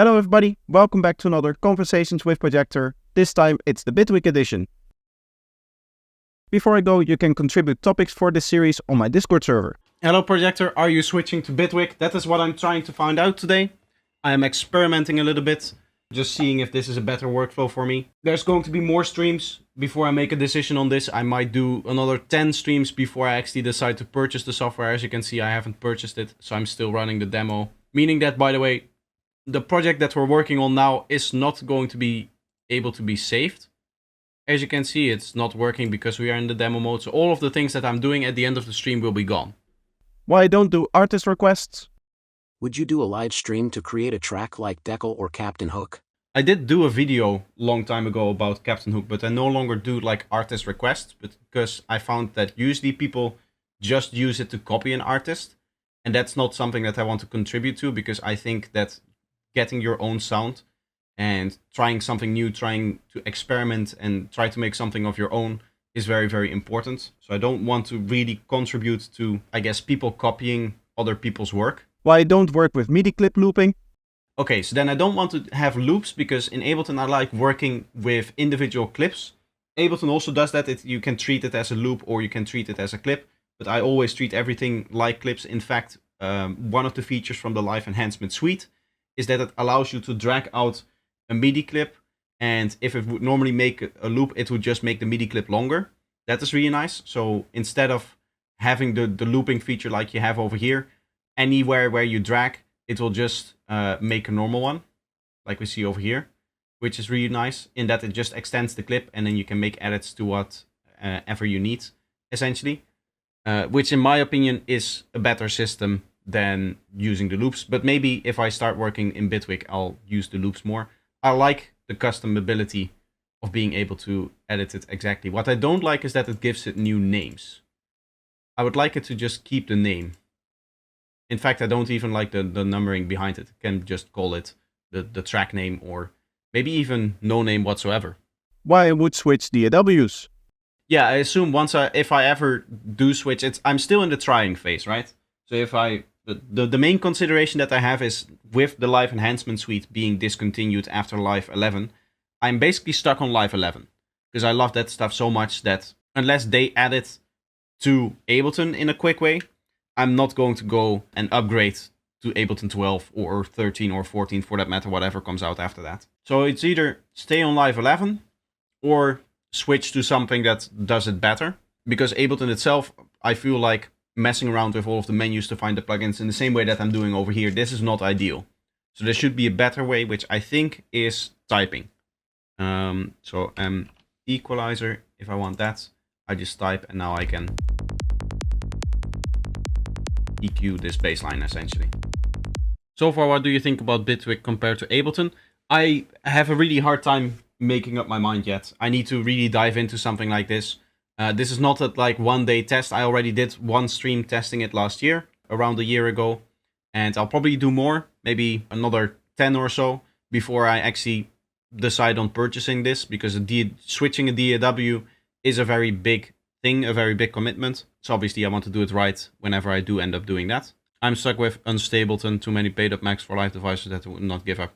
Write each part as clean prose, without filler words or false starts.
Hello everybody, welcome back to another Conversations with Projektor. This time it's the Bitwig edition. Before I go, you can contribute topics for this series on my Discord server. Hello Projektor, are you switching to Bitwig? That is what I'm trying to find out today. I am experimenting a little bit, just seeing if this is a better workflow for me. There's going to be more streams before I make a decision on this. I might do another 10 streams before I actually decide to purchase the software. As you can see, I haven't purchased it, so I'm still running the demo. Meaning that, by the way, the project that we're working on now is not going to be able to be saved. As you can see, it's not working because we are in the demo mode, so all of the things that I'm doing at the end of the stream will be gone. Why I don't do artist requests? Would you do a live stream to create a track like Dekel or Captain Hook? I did do a video long time ago about Captain Hook, but I no longer do like artist requests, because I found that usually people just use it to copy an artist, and that's not something that I want to contribute to, because I think that getting your own sound and trying something new, trying to experiment and try to make something of your own is very, very important. So I don't want to really contribute to, I guess, people copying other people's work. Why I don't work with MIDI clip looping? Okay, so then I don't want to have loops, because in Ableton I like working with individual clips. Ableton also does that. You can treat it as a loop or you can treat it as a clip, but I always treat everything like clips. In fact, one of the features from the Live Enhancement Suite is that it allows you to drag out a MIDI clip, and if it would normally make a loop, it would just make the MIDI clip longer. That is really nice. So instead of having the looping feature like you have over here, anywhere where you drag, it will just make a normal one, like we see over here, which is really nice in that it just extends the clip, and then you can make edits to whatever you need, essentially, which in my opinion is a better system than using the loops. But maybe if I start working in Bitwig, I'll use the loops more. I like the custom ability of being able to edit it exactly. What I don't like is that it gives it new names. I would like it to just keep the name. In fact, I don't even like the numbering behind it. I can just call it the track name, or maybe even no name whatsoever. Why I would switch DAWs? Yeah, I assume if I ever do switch, I'm still in the trying phase, right? So if the main consideration that I have is, with the Live Enhancement Suite being discontinued after Live 11, I'm basically stuck on Live 11, because I love that stuff so much that unless they add it to Ableton in a quick way, I'm not going to go and upgrade to Ableton 12 or 13 or 14 for that matter, whatever comes out after that. So it's either stay on Live 11 or switch to something that does it better, because Ableton itself, I feel like messing around with all of the menus to find the plugins in the same way that I'm doing over here, this is not ideal. So there should be a better way, which I think is typing. So equalizer, if I want that, I just type, and now I can EQ this bassline essentially. So far, what do you think about Bitwig compared to Ableton? I have a really hard time making up my mind yet. I need to really dive into something like this. This is not a like one-day test. I already did one stream testing it last year, around a year ago, and I'll probably do more, maybe another 10 or so, before I actually decide on purchasing this, because switching a DAW is a very big thing, a very big commitment. So obviously I want to do it right whenever I do end up doing that. I'm stuck with Unstableton, too many paid up Macs for live devices that would not give up.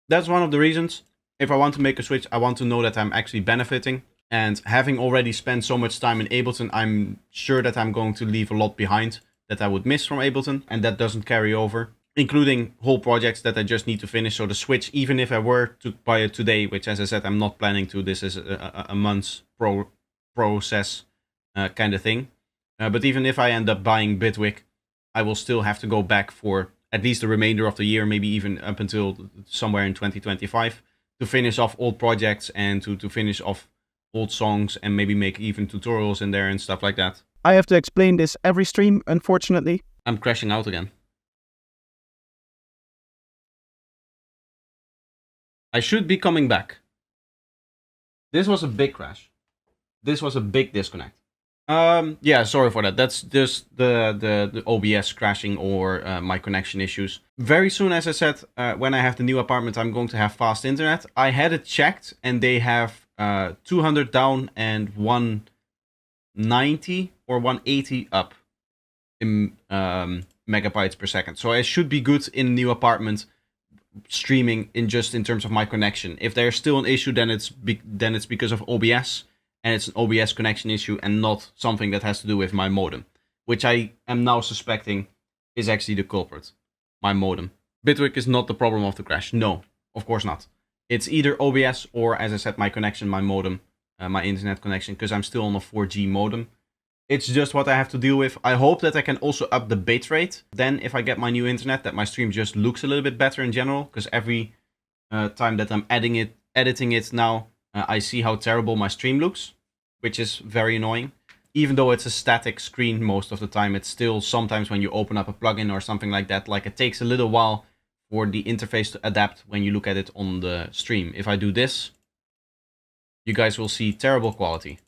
That's one of the reasons. If I want to make a switch, I want to know that I'm actually benefiting. And having already spent so much time in Ableton, I'm sure that I'm going to leave a lot behind that I would miss from Ableton, and that doesn't carry over, including whole projects that I just need to finish. So the switch, even if I were to buy it today, which as I said, I'm not planning to, this is a month's process kind of thing. But even if I end up buying Bitwig, I will still have to go back for at least the remainder of the year, maybe even up until somewhere in 2025, to finish off old projects and to finish off old songs, and maybe make even tutorials in there and stuff like that. I have to explain this every stream, unfortunately. I'm crashing out again. I should be coming back. This was a big crash. This was a big disconnect. Yeah, sorry for that. That's just the OBS crashing or my connection issues. Very soon, as I said, when I have the new apartment, I'm going to have fast internet. I had it checked, and they have 200 down and 190 or 180 up in megabytes per second. So I should be good in a new apartment streaming in terms of my connection. If there's still an issue, then it's because of OBS, and it's an OBS connection issue and not something that has to do with my modem, which I am now suspecting is actually the culprit, my modem. Bitwig is not the problem of the crash. No, of course not. It's either OBS or, as I said, my connection, my modem, my internet connection, because I'm still on a 4G modem. It's just what I have to deal with. I hope that I can also up the bitrate. Then if I get my new internet, that my stream just looks a little bit better in general. Because every time that I'm editing it now, I see how terrible my stream looks, which is very annoying. Even though it's a static screen most of the time, it's still sometimes when you open up a plugin or something like that, like it takes a little while for the interface to adapt when you look at it on the stream. If I do this, you guys will see terrible quality.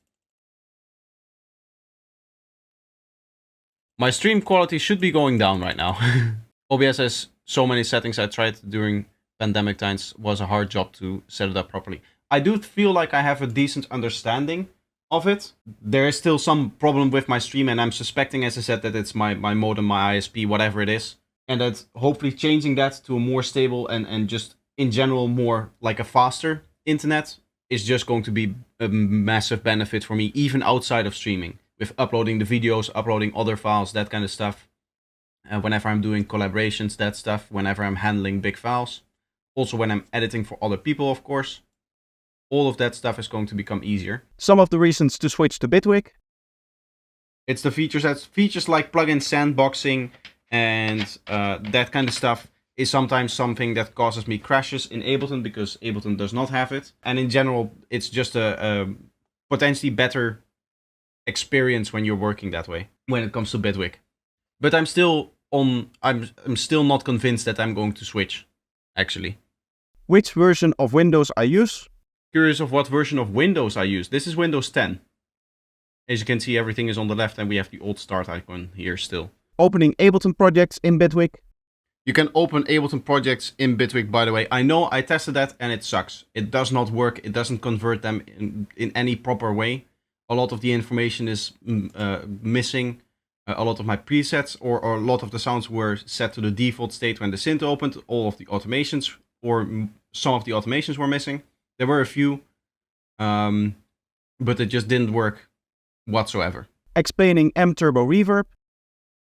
My stream quality should be going down right now. OBS has so many settings. I tried during pandemic times. Was a hard job to set it up properly. I do feel like I have a decent understanding of it. There is still some problem with my stream, and I'm suspecting, as I said, that it's my modem, my ISP, whatever it is. And that hopefully changing that to a more stable and just in general more like a faster internet is just going to be a massive benefit for me, even outside of streaming. With uploading the videos, uploading other files, that kind of stuff. Whenever I'm doing collaborations, that stuff. Whenever I'm handling big files. Also when I'm editing for other people, of course. All of that stuff is going to become easier. Some of the reasons to switch to Bitwig. It's the features like plugin sandboxing and that kind of stuff is sometimes something that causes me crashes in Ableton because Ableton does not have it. And in general, it's just a potentially better experience when you're working that way when it comes to Bitwig. But I'm still not convinced that I'm going to switch, actually. Which version of Windows I use? Curious of what version of Windows I use. This is Windows 10. As you can see, everything is on the left and we have the old start icon here still. Opening Ableton projects in Bitwig. You can open Ableton projects in Bitwig, by the way. I know I tested that and it sucks. It does not work. It doesn't convert them in any proper way. A lot of the information is missing. A lot of my presets or a lot of the sounds were set to the default state when the synth opened. All of the automations or some of the automations were missing. There were a few, but it just didn't work whatsoever. Explaining MTurboReverb.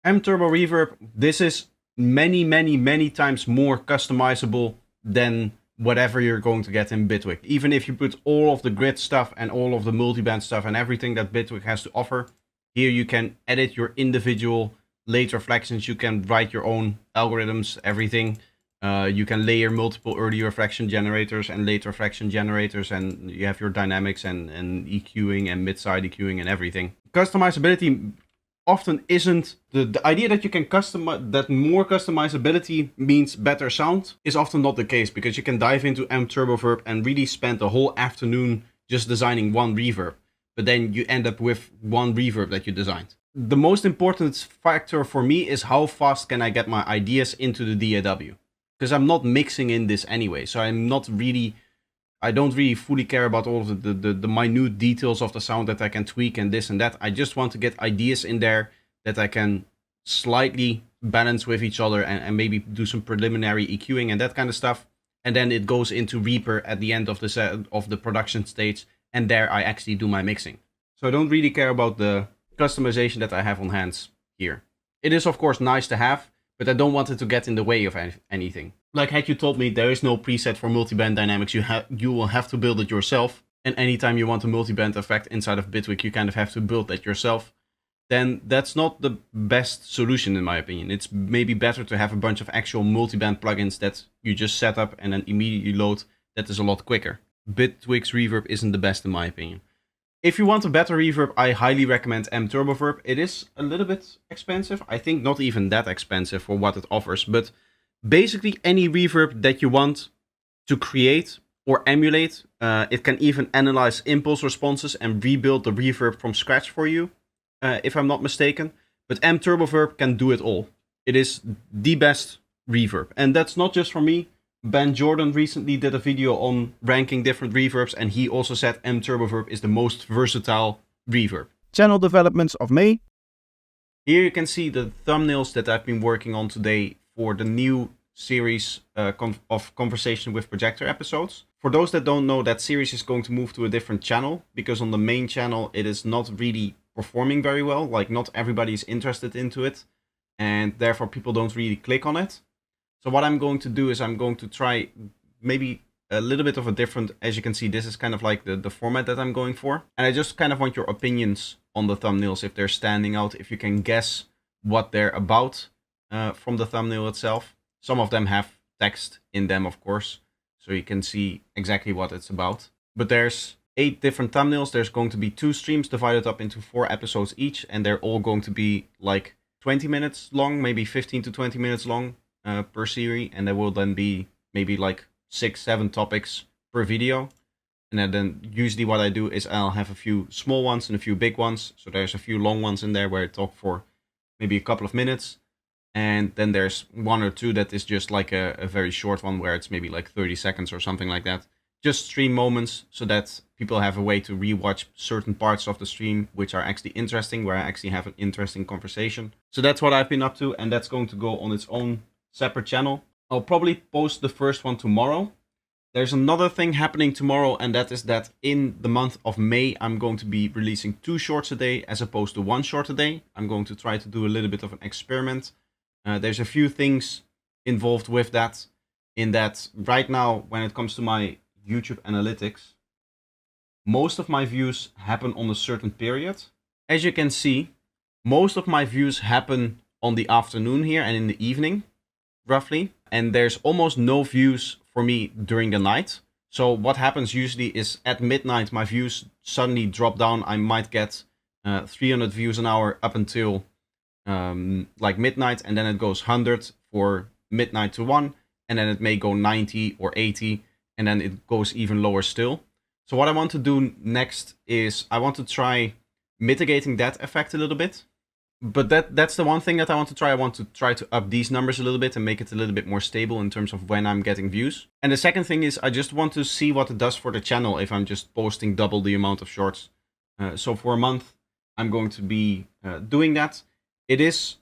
MTurboReverb, this is many times more customizable than whatever you're going to get in Bitwig. Even if you put all of the grid stuff and all of the multiband stuff and everything that Bitwig has to offer, here you can edit your individual late reflections, you can write your own algorithms, everything. You can layer multiple early reflection generators and late reflection generators, and you have your dynamics and EQing and mid-side EQing and everything. Customizability often isn't the idea that you can customize, that more customizability means better sound is often not the case, because you can dive into MTurboReverb and really spend the whole afternoon just designing one reverb, but then you end up with one reverb that you designed. The most important factor for me is how fast can I get my ideas into the DAW, because I'm not mixing in this anyway, so I don't really fully care about all of the minute details of the sound that I can tweak and this and that. I just want to get ideas in there that I can slightly balance with each other and maybe do some preliminary EQing and that kind of stuff. And then it goes into Reaper at the end of the production stage, and there I actually do my mixing. So I don't really care about the customization that I have on hands here. It is of course nice to have, but I don't want it to get in the way of anything. Like, had you told me there is no preset for multiband dynamics, you will have to build it yourself, and anytime you want a multiband effect inside of Bitwig, you kind of have to build that yourself, then that's not the best solution in my opinion. It's maybe better to have a bunch of actual multiband plugins that you just set up and then immediately load. That is a lot quicker. Bitwig's reverb isn't the best in my opinion. If you want a better reverb, I highly recommend MTurboReverb. It is a little bit expensive. I think not even that expensive for what it offers, but basically any reverb that you want to create or emulate, it can even analyze impulse responses and rebuild the reverb from scratch for you, if I'm not mistaken. But MTurboReverb can do it all. It is the best reverb. And that's not just for me. Ben Jordan recently did a video on ranking different reverbs, and he also said MTurboReverb is the most versatile reverb. Channel developments of May. Here you can see the thumbnails that I've been working on today for the new series of conversation with Projektor episodes. For those that don't know, that series is going to move to a different channel, because on the main channel it is not really performing very well. Like, not everybody is interested into it, and therefore people don't really click on it. So what I'm going to do is I'm going to try maybe a little bit of a different, as you can see, this is kind of like the format that I'm going for. And I just kind of want your opinions on the thumbnails, if they're standing out, if you can guess what they're about from the thumbnail itself. Some of them have text in them, of course, so you can see exactly what it's about. But there's 8 different thumbnails. There's going to be 2 streams divided up into 4 episodes each, and they're all going to be like 20 minutes long, maybe 15 to 20 minutes long per series, and there will then be maybe like 6-7 topics per video. And then usually what I do is I'll have a few small ones and a few big ones. So there's a few long ones in there where I talk for maybe a couple of minutes. And then there's 1 or 2 that is just like a very short one where it's maybe like 30 seconds or something like that. Just stream moments so that people have a way to rewatch certain parts of the stream which are actually interesting, where I actually have an interesting conversation. So that's what I've been up to, and that's going to go on its own separate channel. I'll probably post the first one tomorrow. There's another thing happening tomorrow, and that is that in the month of May, I'm going to be releasing 2 shorts a day as opposed to 1 short a day. I'm going to try to do a little bit of an experiment. There's a few things involved with that, in that right now, when it comes to my YouTube analytics, most of my views happen on a certain period. As you can see, most of my views happen on the afternoon here and in the evening, roughly. And there's almost no views for me during the night. So what happens usually is at midnight, my views suddenly drop down. I might get 300 views an hour up until like midnight, and then it goes 100 for midnight to 1, and then it may go 90 or 80, and then it goes even lower still. So what I want to do next is I want to try mitigating that effect a little bit. But that's the one thing that I want to try. I want to try to up these numbers a little bit and make it a little bit more stable in terms of when I'm getting views. And the second thing is I just want to see what it does for the channel if I'm just posting double the amount of shorts. So for a month, I'm going to be doing that. It is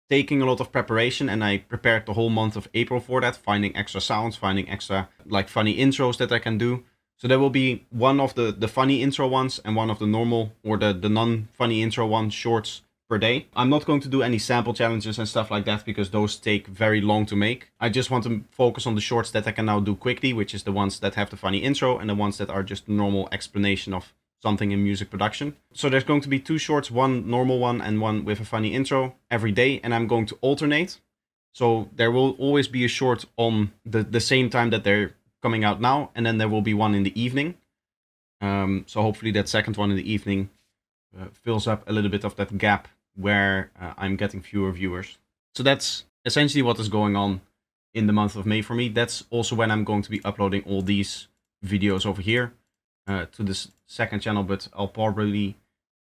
taking a lot of preparation, and I prepared the whole month of April for that, finding extra sounds, finding extra like funny intros that I can do. So there will be one of the funny intro ones and one of the normal or the non-funny intro ones shorts per day. I'm not going to do any sample challenges and stuff like that because those take very long to make. I just want to focus on the shorts that I can now do quickly, which is the ones that have the funny intro and the ones that are just normal explanation of something in music production. So there's going to be 2 shorts, one normal one and one with a funny intro every day, and I'm going to alternate. So there will always be a short on the same time that they're coming out now, and then there will be one in the evening. So hopefully that second one in the evening fills up a little bit of that gap where I'm getting fewer viewers. So that's essentially what is going on in the month of May for me. That's also when I'm going to be uploading all these videos over here to this second channel, but I'll probably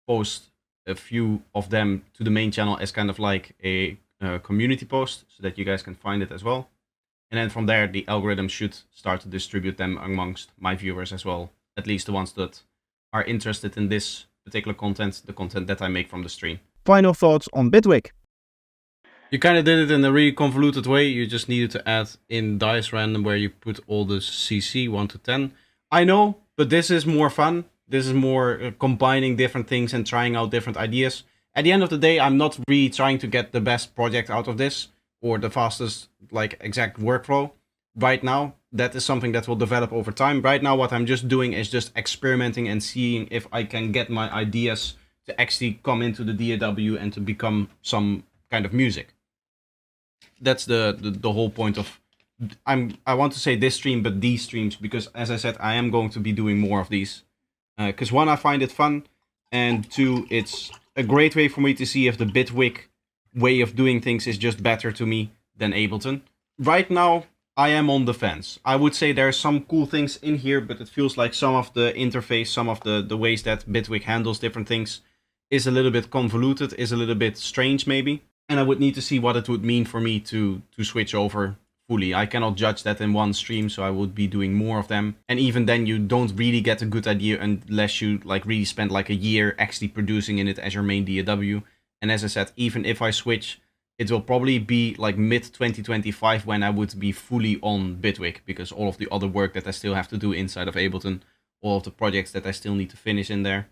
post a few of them to the main channel as kind of like a community post so that you guys can find it as well. And then from there, the algorithm should start to distribute them amongst my viewers as well, at least the ones that are interested in this particular content, the content that I make from the stream. Final thoughts on Bitwig. You kind of did it in a really convoluted way. You just needed to add in dice random where you put all the CC 1 to 10. I know, but this is more fun. This is more combining different things and trying out different ideas. At the end of the day, I'm not really trying to get the best project out of this or the fastest like exact workflow right now. That is something that will develop over time. Right now, what I'm just doing is just experimenting and seeing if I can get my ideas to actually come into the DAW and to become some kind of music. That's the whole point of I want to say this stream, but these streams, because as I said, I am going to be doing more of these. Because 1, I find it fun, and 2, it's a great way for me to see if the Bitwig way of doing things is just better to me than Ableton. Right now, I am on the fence. I would say there are some cool things in here, but it feels like some of the interface, some of the ways that Bitwig handles different things is a little bit convoluted, is a little bit strange maybe. And I would need to see what it would mean for me to switch over fully. I cannot judge that in one stream, so I would be doing more of them. And even then, you don't really get a good idea unless you like really spend like a year actually producing in it as your main DAW. And as I said, even if I switch, It will probably be like mid 2025 when I would be fully on Bitwig, because all of the other work that I still have to do inside of Ableton, all of the projects that I still need to finish in there,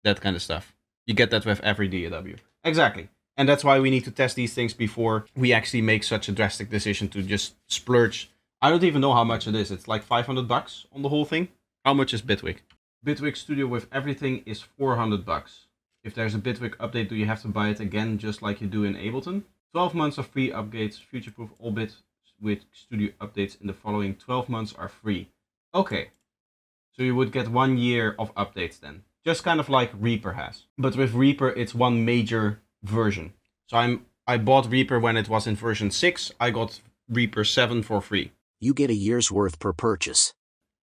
that kind of stuff. You get that with every DAW. Exactly. And that's why we need to test these things before we actually make such a drastic decision to just splurge. I don't even know how much it is. It's like $500 on the whole thing. How much is Bitwig? Bitwig Studio with everything is $400. If there's a Bitwig update, do you have to buy it again just like you do in Ableton? 12 months of free updates, future-proof. All Bitwig Studio updates in the following 12 months are free. Okay, so you would get 1 year of updates then. Just kind of like Reaper has. But with Reaper, it's one major version. So I bought Reaper when it was in version 6. I got Reaper 7 for free. You get a year's worth per purchase.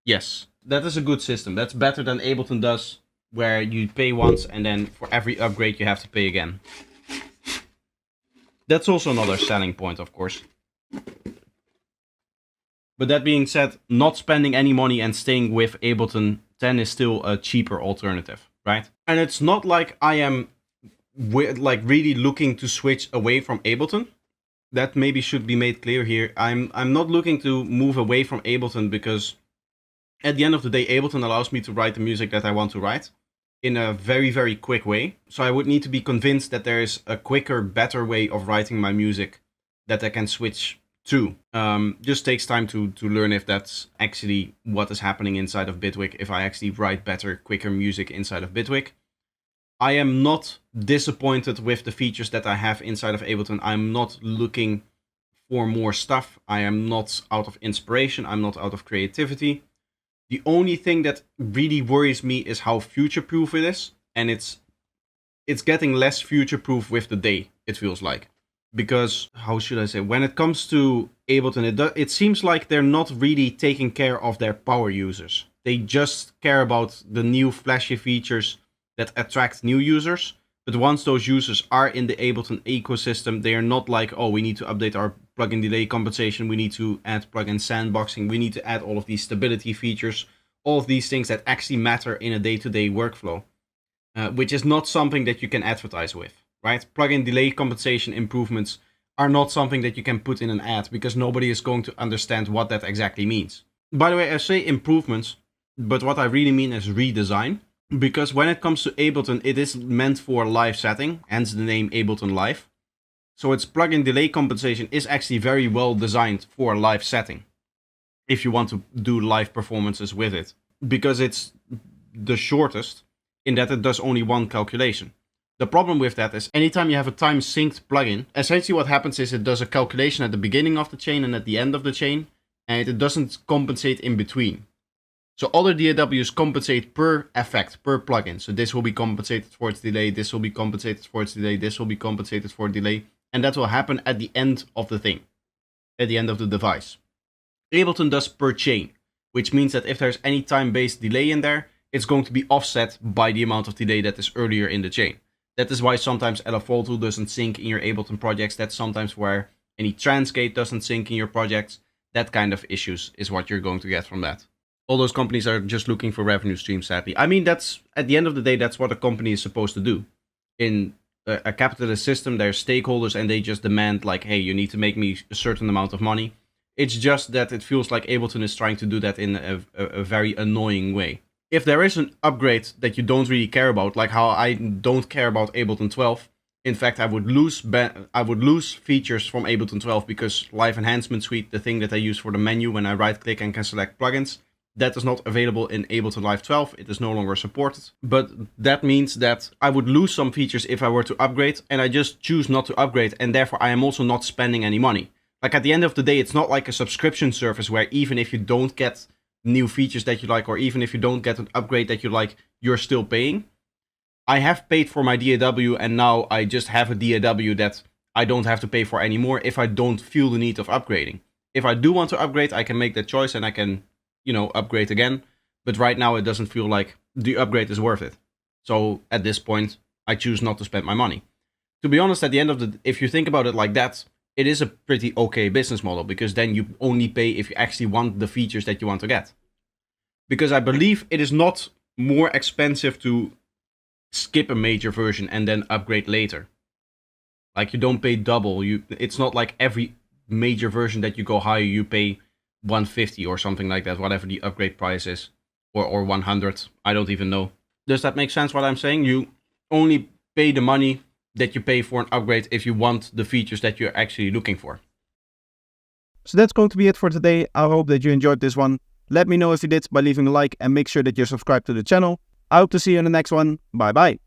Yes, that is a good system. That's better than Ableton does, where you pay once and then for every upgrade you have to pay again. That's also another selling point, of course. But that being said, not spending any money and staying with Ableton 10 is still a cheaper alternative, right? And it's not like I am like really looking to switch away from Ableton. That maybe should be made clear here. I'm not looking to move away from Ableton, because at the end of the day, Ableton allows me to write the music that I want to write in a very, very quick way. So I would need to be convinced that there is a quicker, better way of writing my music that I can switch to. Just takes time to learn if that's actually what is happening inside of Bitwig, if I actually write better, quicker music inside of Bitwig. I am not disappointed with the features that I have inside of Ableton. I'm not looking for more stuff. I am not out of inspiration. I'm not out of creativity. The only thing that really worries me is how future-proof it is. And it's getting less future-proof with the day, it feels like. Because, how should I say, when it comes to Ableton, it seems like they're not really taking care of their power users. They just care about the new flashy features that attract new users. But once those users are in the Ableton ecosystem, they are not like, oh, we need to update our plugin delay compensation, we need to add plugin sandboxing, we need to add all of these stability features, all of these things that actually matter in a day-to-day workflow, which is not something that you can advertise with, right? Plugin delay compensation improvements are not something that you can put in an ad, because nobody is going to understand what that exactly means. By the way, I say improvements, but what I really mean is redesign. Because when it comes to Ableton, it is meant for live setting, hence the name Ableton Live. So its plugin delay compensation is actually very well designed for live setting, if you want to do live performances with it. Because it's the shortest, in that it does only one calculation. The problem with that is, anytime you have a time synced plugin, essentially what happens is it does a calculation at the beginning of the chain and at the end of the chain, and it doesn't compensate in between. So other DAWs compensate per effect, per plugin. So this will be compensated for its delay, this will be compensated for its delay, this will be compensated for delay. And that will happen at the end of the thing, at the end of the device. Ableton does per chain, which means that if there's any time-based delay in there, it's going to be offset by the amount of delay that is earlier in the chain. That is why sometimes LFO doesn't sync in your Ableton projects. That's sometimes where any transgate doesn't sync in your projects. That kind of issues is what you're going to get from that. All those companies are just looking for revenue streams, sadly. I mean, that's, at the end of the day, that's what a company is supposed to do. In a capitalist system, there's stakeholders and they just demand, like, hey, you need to make me a certain amount of money. It's just that it feels like Ableton is trying to do that in a very annoying way. If there is an upgrade that you don't really care about, like how I don't care about Ableton 12, in fact, I would lose features from Ableton 12 because Live Enhancement Suite, the thing that I use for the menu when I right-click and can select plugins, that is not available in Ableton Live 12. It is no longer supported. But that means that I would lose some features if I were to upgrade, and I just choose not to upgrade, and therefore I am also not spending any money. Like, at the end of the day, it's not like a subscription service where even if you don't get new features that you like, or even if you don't get an upgrade that you like, you're still paying. I have paid for my DAW, and now I just have a DAW that I don't have to pay for anymore if I don't feel the need of upgrading. If I do want to upgrade, I can make that choice and I can, upgrade again. But right now it doesn't feel like the upgrade is worth it. So at this point, I choose not to spend my money. To be honest, at the end of the, if you think about it like that, it is a pretty okay business model, because then you only pay if you actually want the features that you want to get. Because I believe it is not more expensive to skip a major version and then upgrade later. Like you don't pay double. It's not like every major version that you go higher, you pay 150 or something like that, whatever the upgrade price is, or 100. I don't even know. Does that make sense what I'm saying? You only pay the money that you pay for an upgrade if you want the features that you're actually looking for. So that's going to be it for today. I hope that you enjoyed this one. Let me know if you did by leaving a like and make sure that you're subscribed to the channel. I hope to see you in the next one. Bye bye.